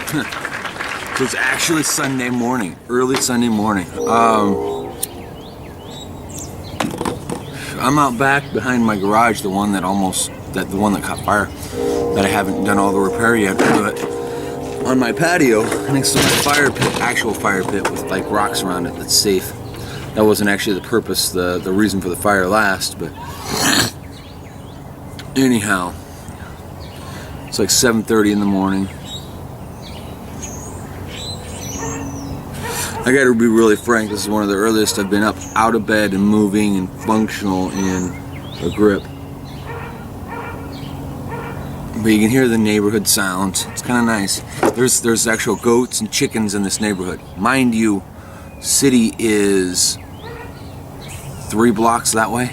So it's actually Sunday morning, early Sunday morning. I'm out back behind my garage, the one that caught fire, that I haven't done all the repair yet. But on my patio, next to my fire pit, actual fire pit with like rocks around it that's safe. That wasn't actually the purpose, the reason for the fire last, but anyhow, it's like 7:30 in the morning. I gotta be really frank, this is one of the earliest I've been up out of bed and moving and functional in a grip. But you can hear the neighborhood sounds. It's kind of nice. There's actual goats and chickens in this neighborhood. Mind you, city is 3 blocks that way.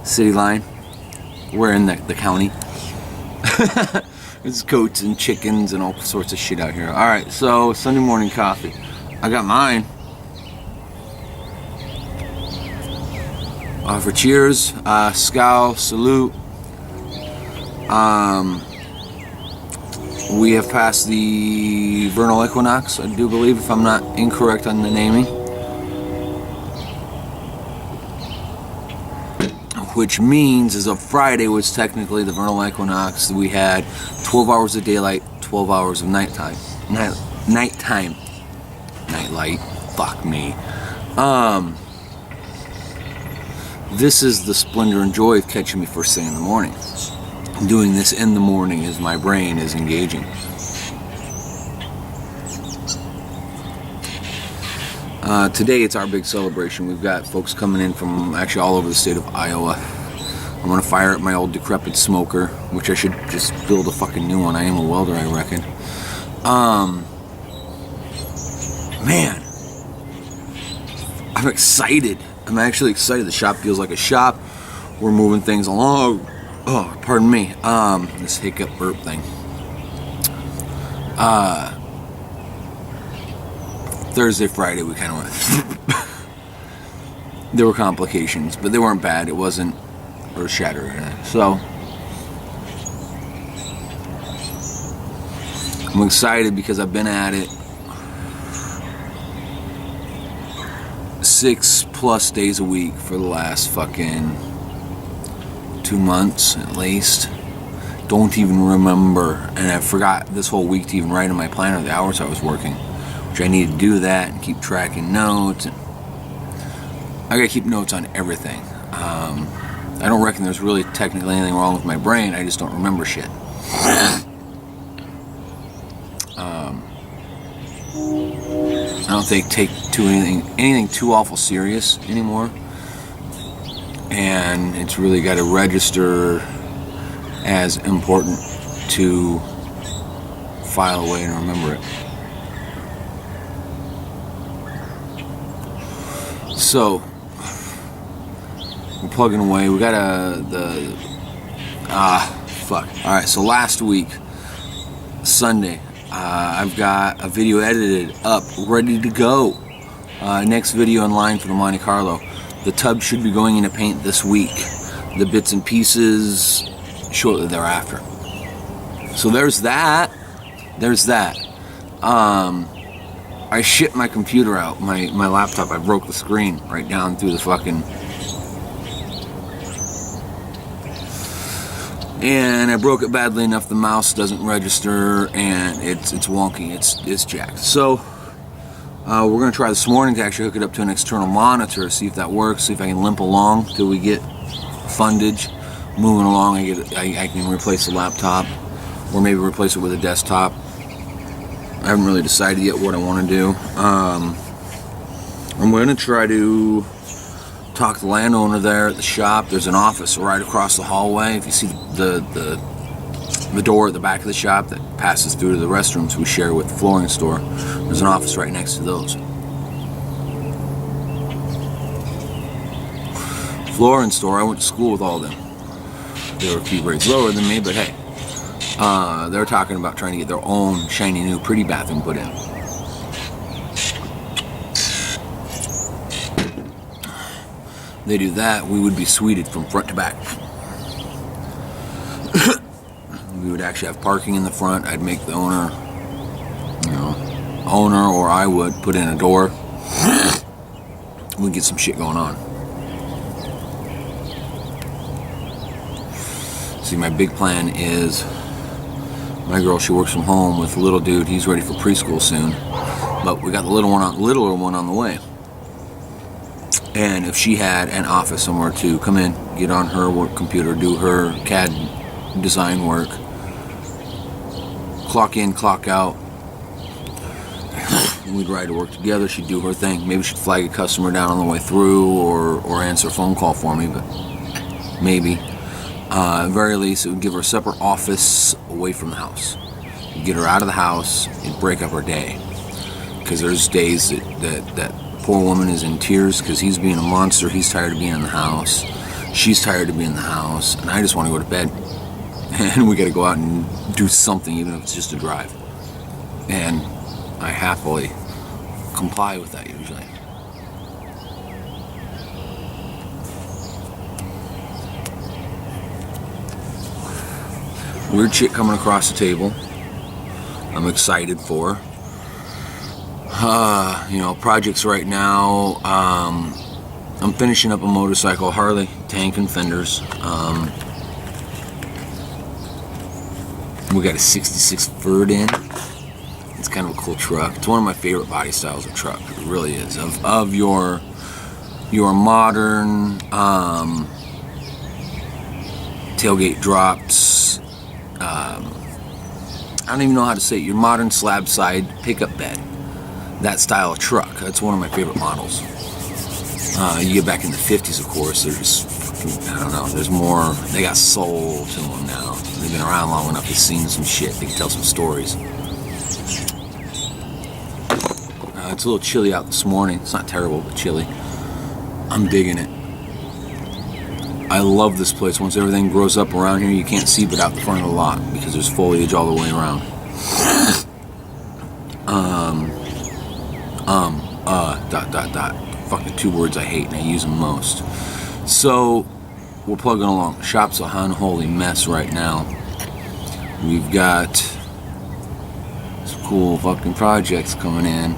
City line. We're in the county. There's goats and chickens and all sorts of shit out here. Alright, so Sunday morning coffee. I got mine. For cheers, scowl, salute. We have passed the vernal equinox, I do believe, if I'm not incorrect on the naming. Which means, as of Friday was technically the vernal equinox, we had 12 hours of daylight, 12 hours of nighttime. Nighttime. Nightlight. Fuck me. This is the splendor and joy of catching me first thing in the morning. Doing this in the morning as my brain is engaging. Today it's our big celebration. We've got folks coming in from actually all over the state of Iowa. I'm gonna fire up my old decrepit smoker, which I should just build a fucking new one. I am a welder, I reckon. Man, I'm excited. I'm actually excited. The shop feels like a shop. We're moving things along. Oh, pardon me. This hiccup burp thing. Thursday, Friday, we kind of went. There were complications, but they weren't bad. It wasn't earth-shattering. So, I'm excited because I've been at it 6+ days a week for the last fucking 2 months at least. Don't even remember, and I forgot this whole week to even write in my planner the hours I was working, which I need to do that and keep tracking notes. And I gotta keep notes on everything. I don't reckon there's really technically anything wrong with my brain. I just don't remember shit. I don't think take anything too awful serious anymore, and it's really got to register as important to file away and remember it. So we're plugging away. We got fuck. All right. So last week, Sunday. I've got a video edited up, ready to go. Next video in line for the Monte Carlo. The tub should be going into paint this week. The bits and pieces shortly thereafter. So there's that. There's that. I shipped my computer out, my laptop. I broke the screen right down through the fucking... And I broke it badly enough the mouse doesn't register, and it's wonky, it's jacked. So we're gonna try this morning to actually hook it up to an external monitor, see if that works, see if I can limp along till we get fundage moving along. I can replace the laptop, or maybe replace it with a desktop. I haven't really decided yet what I want to do. I'm gonna try to talk to the landowner there at the shop. There's an office right across the hallway. If you see the door at the back of the shop that passes through to the restrooms we share with the flooring store, there's an office right next to those. Flooring store, I went to school with all of them. They were a few grades lower than me, but hey, they're talking about trying to get their own shiny new pretty bathroom put in. They do that, we would be suited from front to back. We would actually have parking in the front. I'd make the owner owner or I would put in a door. We get some shit going on. See, my big plan is my girl, she works from home with little dude. He's ready for preschool soon, but we got the littler one on the way. And if she had an office somewhere to come in, get on her work computer, do her CAD design work, clock in, clock out, we'd ride to work together. She'd do her thing. Maybe she'd flag a customer down on the way through, or answer a phone call for me, but maybe. At the very least, it would give her a separate office away from the house. It'd get her out of the house, it'd break up her day. Because there's days that poor woman is in tears because he's being a monster, he's tired of being in the house, she's tired of being in the house, and I just want to go to bed. And we got to go out and do something, even if it's just a drive. And I happily comply with that usually. Weird shit coming across the table. I'm excited for. Projects right now. I'm finishing up a motorcycle, Harley, tank and fenders. We got a 66 Verdin. It's kind of a cool truck. It's one of my favorite body styles of truck. It really is. Of your modern tailgate drops. I don't even know how to say it. Your modern slab side pickup bed. That style of truck. That's one of my favorite models. You get back in the 50s, of course, there's fucking, I don't know, there's more, they got soul to them now. They've been around long enough, they've seen some shit, they can tell some stories. It's a little chilly out this morning. It's not terrible, but chilly. I'm digging it. I love this place. Once everything grows up around here, you can't see but out the front of the lot because there's foliage all the way around. Fucking two words I hate and I use them most. So, we're plugging along. The shop's a unholy mess right now. We've got some cool fucking projects coming in.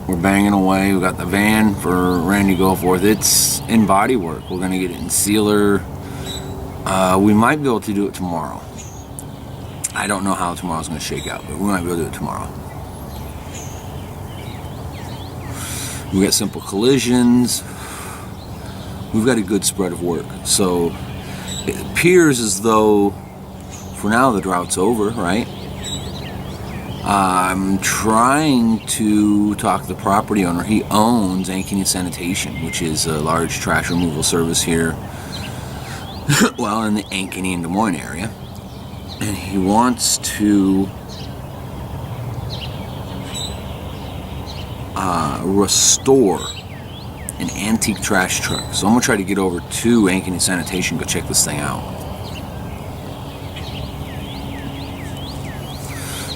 We're banging away. We got the van for Randy Goforth. It's in body work. We're gonna get it in sealer. We might be able to do it tomorrow. I don't know how tomorrow's gonna shake out, but we might be able to do it tomorrow. We got simple collisions. We've got a good spread of work. So it appears as though for now the drought's over, right? I'm trying to talk to the property owner. He owns Ankeny Sanitation, which is a large trash removal service here, well, in the Ankeny and Des Moines area. And he wants to restore an antique trash truck. So I'm going to try to get over to Ankeny Sanitation, go check this thing out.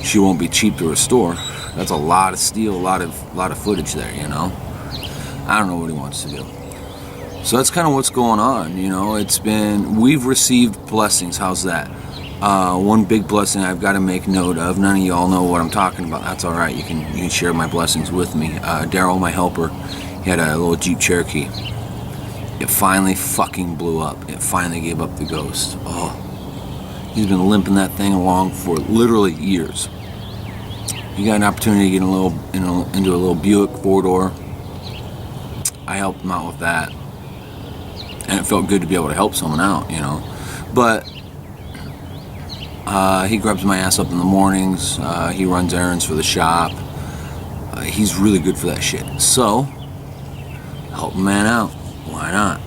She won't be cheap to restore. That's a lot of steel, a lot of footage there, you know. I don't know what he wants to do. So that's kind of what's going on, you know. We've received blessings. How's that? One big blessing I've got to make note of. None of y'all know what I'm talking about. That's all right. You can share my blessings with me. Daryl, my helper, he had a little Jeep Cherokee. It finally fucking blew up. It finally gave up the ghost. Oh, he's been limping that thing along for literally years. He got an opportunity to get into a little Buick 4-door. I helped him out with that, and it felt good to be able to help someone out, you know. But he grabs my ass up in the mornings. He runs errands for the shop. He's really good for that shit. So, help a man out. Why not?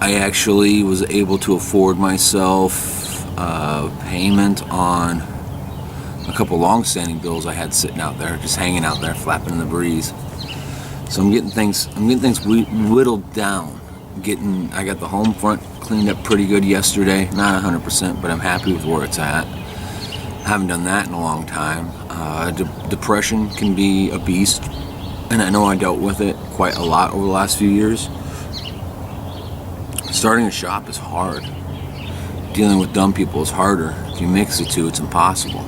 I actually was able to afford myself payment on a couple long-standing bills I had sitting out there, just hanging out there, flapping in the breeze. So I'm getting things whittled down. I got the home front cleaned up pretty good yesterday. Not 100%, but I'm happy with where it's at. Haven't done that in a long time. Depression can be a beast, and I know I dealt with it quite a lot over the last few years. Starting a shop is hard. dealing with dumb people is harder. If you mix the two, it's impossible.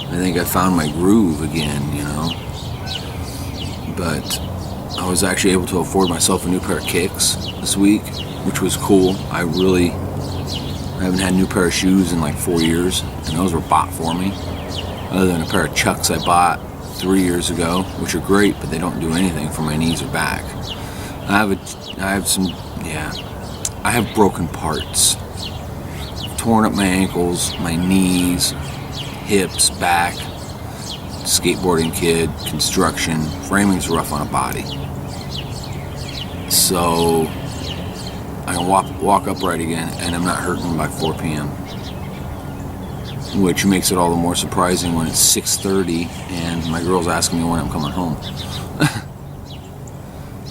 I think I found my groove again, you know. But I was actually able to afford myself a new pair of kicks this week, which was cool. I haven't had a new pair of shoes in like 4 years, and those were bought for me. Other than a pair of Chucks I bought 3 years ago, which are great, but they don't do anything for my knees or back. I have broken parts. Torn up my ankles, my knees, hips, back, skateboarding kid, construction, framing's rough on a body. So I can walk upright again, and I'm not hurting by 4 p.m. Which makes it all the more surprising when it's 6:30 and my girl's asking me when I'm coming home.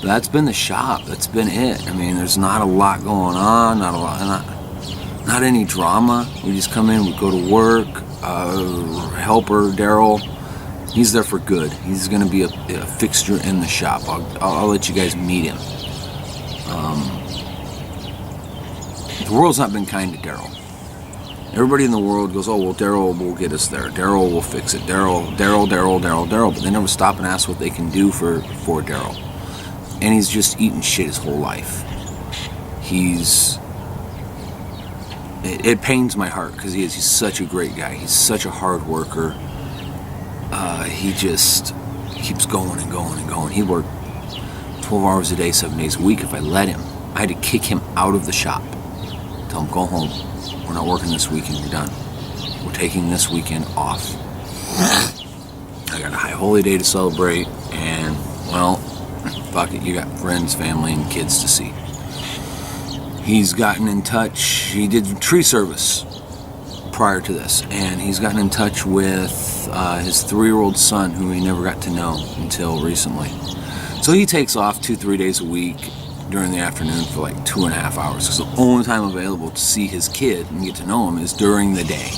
That's been the shop. That's been it. I mean, there's not a lot going on. Not any drama. We just come in, we go to work. Helper Daryl, he's there for good. He's going to be a fixture in the shop. I'll let you guys meet him. The world's not been kind to Daryl. Everybody in the world goes, oh, well, Daryl will get us there. Daryl will fix it. Daryl. But they never stop and ask what they can do for Daryl. And he's just eating shit his whole life. It pains my heart because he's such a great guy. He's such a hard worker. He just keeps going and going and going. He worked 12 hours a day, 7 days a week if I let him. I had to kick him out of the shop. Tell him, go home. We're not working this weekend, you're done. We're taking this weekend off. I got a high holy day to celebrate, and, well, fuck it, you got friends, family, and kids to see. He's gotten in touch, he did tree service prior to this, and he's gotten in touch with his 3-year-old son, who he never got to know until recently. So he takes off 2-3 days a week during the afternoon for like 2.5 hours, because the only time available to see his kid and get to know him is during the day.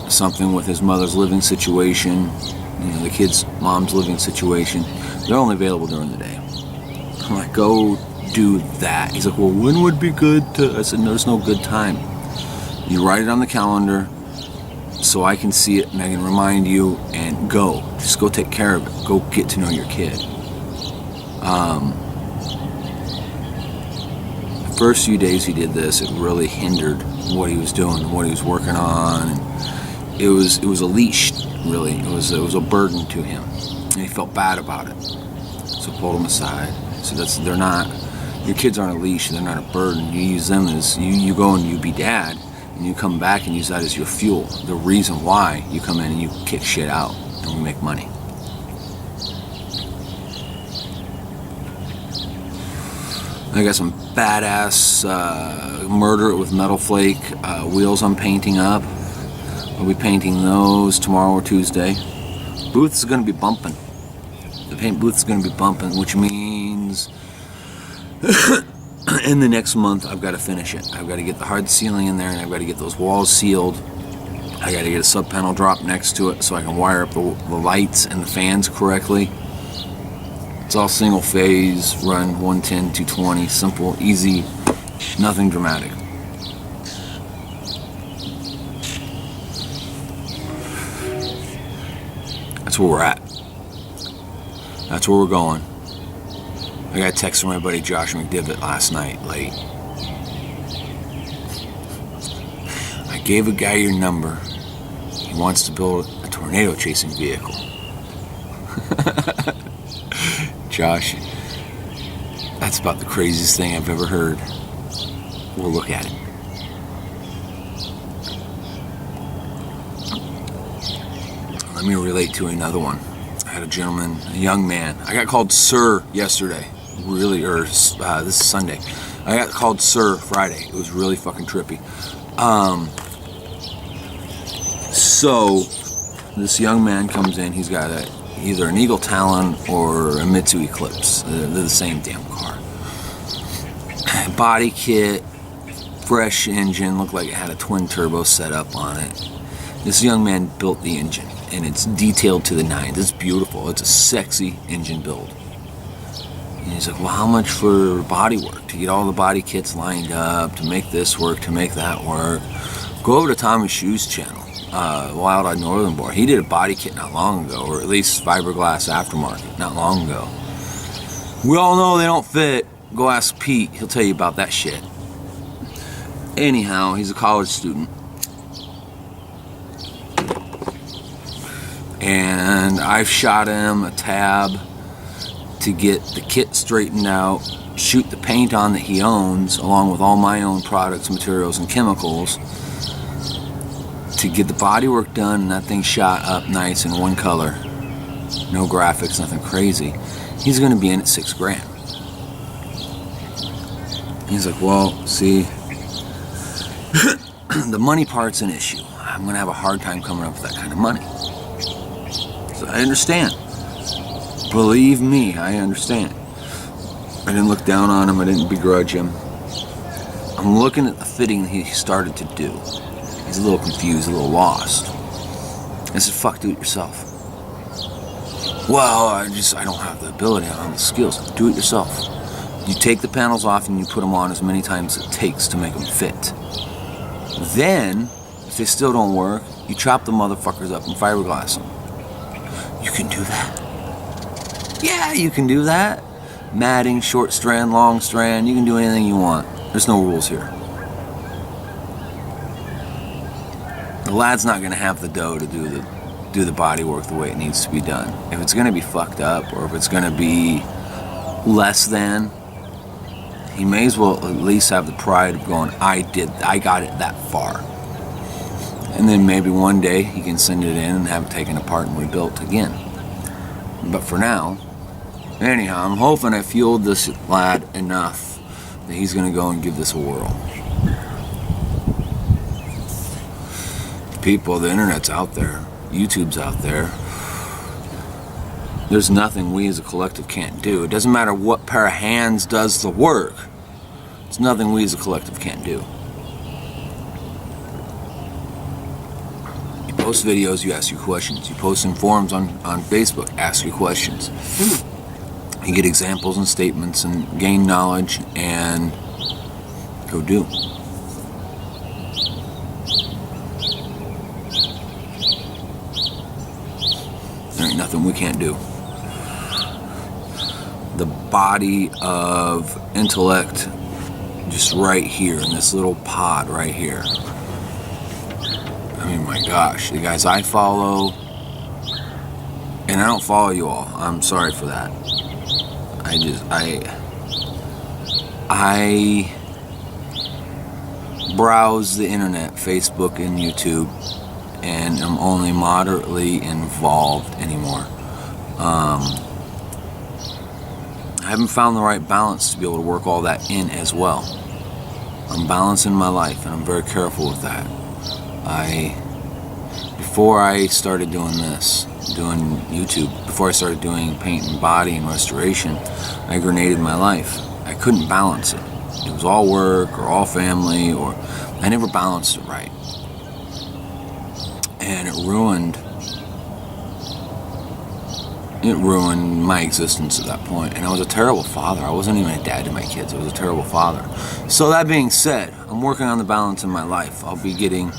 Something with his mother's living situation, you know, the kid's mom's living situation, they're only available during the day. I'm like, go do that. He's like, well, when would be good to... I said, no, there's no good time. You write it on the calendar so I can see it and I can remind you, and go. Just go take care of it. Go get to know your kid. The first few days he did this, it really hindered what he was doing, what he was working on. And it was a leash, really. It was a burden to him, and he felt bad about it. So I pulled him aside. So they're not... Your kids aren't a leash, they're not a burden. You use them as, you go and you be dad, and you come back and use that as your fuel. The reason why you come in and you kick shit out, and we make money. I got some badass Murder It with Metal Flake wheels I'm painting up. I'll be painting those tomorrow or Tuesday. Booth is going to be bumping. The paint booth is going to be bumping, which means in the next month I've got to finish it. I've got to get the hard ceiling in there, and I've got to get those walls sealed. I got to get a sub panel drop next to it so I can wire up the lights and the fans correctly. It's all single phase, run 110, 220, simple, easy, nothing dramatic. That's where we're at. That's where we're going. I got a text from my buddy Josh McDivitt last night, late. I gave a guy your number. He wants to build a tornado chasing vehicle. Josh, that's about the craziest thing I've ever heard. We'll look at it. Let me relate to another one. I had a gentleman, a young man. I got called Sir yesterday. This is Sunday. I got called Sir Friday. It was really fucking trippy. So this young man comes in. He's got either an Eagle Talon or a Mitsu Eclipse. They're the same damn car. Body kit, fresh engine, looked like it had a twin turbo set up on it. This young man built the engine, and it's detailed to the nines. It's beautiful. It's a sexy engine build. And he's like, well, how much for body work? To get all the body kits lined up, to make this work, to make that work. Go over to Tommy Shoe's channel, Wild Eyed Northern Boy. He did a body kit not long ago, or at least fiberglass aftermarket not long ago. We all know they don't fit. Go ask Pete. He'll tell you about that shit. Anyhow, he's a college student. And I've shot him a tab to get the kit straightened out, shoot the paint on that he owns, along with all my own products, materials, and chemicals, to get the bodywork done, and that thing shot up nice in one color. No graphics, nothing crazy. He's going to be in at $6,000. He's like, well, see, the money part's an issue. I'm going to have a hard time coming up with that kind of money. So I understand. Believe me, I understand. I didn't look down on him. I didn't begrudge him. I'm looking at the fitting that he started to do. He's a little confused, a little lost. I said, fuck, do it yourself. Well, I don't have the ability, I don't have the skills. Do it yourself. You take the panels off and you put them on as many times as it takes to make them fit. Then, if they still don't work, you chop the motherfuckers up and fiberglass them. You can do that. Yeah, you can do that. Matting, short strand, long strand, you can do anything you want. There's no rules here. The lad's not going to have the dough to do the body work the way it needs to be done. If it's going to be fucked up, or if it's going to be less than, he may as well at least have the pride of going, I got it that far. And then maybe one day he can send it in and have it taken apart and rebuilt again. But for now, anyhow, I'm hoping I fueled this lad enough that he's going to go and give this a whirl. People, the internet's out there, YouTube's out there. There's nothing we as a collective can't do. It doesn't matter what pair of hands does the work. It's nothing we as a collective can't do. You post videos, you ask your questions. You post in forums on Facebook, ask your questions. You get examples and statements and gain knowledge and go do. There ain't nothing we can't do. The body of intellect just right here in this little pod right here. I mean, my gosh, the guys I follow, and I don't follow you all. I'm sorry for that. I browse the internet, Facebook and YouTube, and I'm only moderately involved anymore. I haven't found the right balance to be able to work all that in as well. I'm balancing my life, and I'm very careful with that. Before I started doing this, doing YouTube, before I started doing paint and body and restoration, I grenaded my life. I couldn't balance it. It was all work or all family, or I never balanced it right. And it ruined my existence at that point. And I was a terrible father. I wasn't even a dad to my kids. I was a terrible father. So that being said, I'm working on the balance in my life. I'll be getting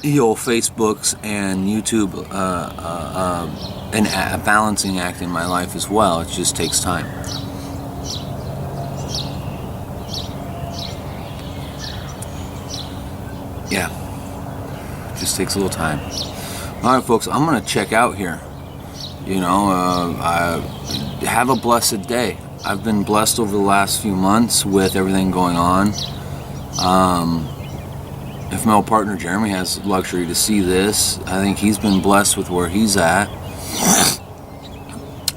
the old Facebooks and YouTube and a balancing act in my life as well. It just takes time. Yeah, it just takes a little time. All right, folks, I'm gonna check out here. You know, have a blessed day. I've been blessed over the last few months with everything going on. If my old partner Jeremy has the luxury to see this, I think he's been blessed with where he's at.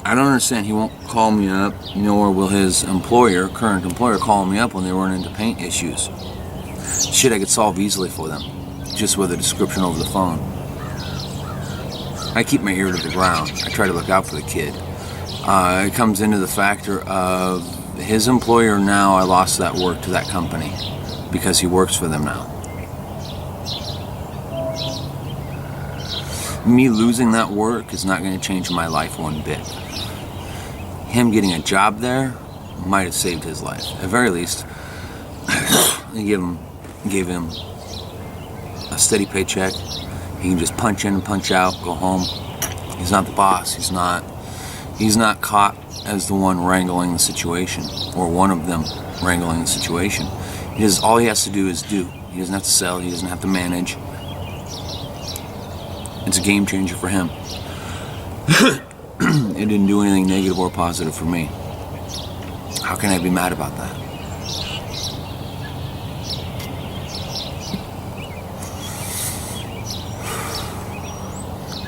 I don't understand. He won't call me up, nor will his current employer, call me up when they run into paint issues. Shit I could solve easily for them, just with a description over the phone. I keep my ear to the ground. I try to look out for the kid. It comes into the factor of his employer now. I lost that work to that company because he works for them now. Me losing that work is not going to change my life one bit. Him getting a job there might have saved his life. At very least, they gave him a steady paycheck. He can just punch in and punch out, go home. He's not the boss. He's not caught as the one wrangling the situation, or one of them wrangling the situation. All he has to do is do. He doesn't have to sell. He doesn't have to manage. It's a game changer for him. It didn't do anything negative or positive for me. How can I be mad about that?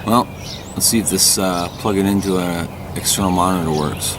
Well, let's see if this plug it into an external monitor works.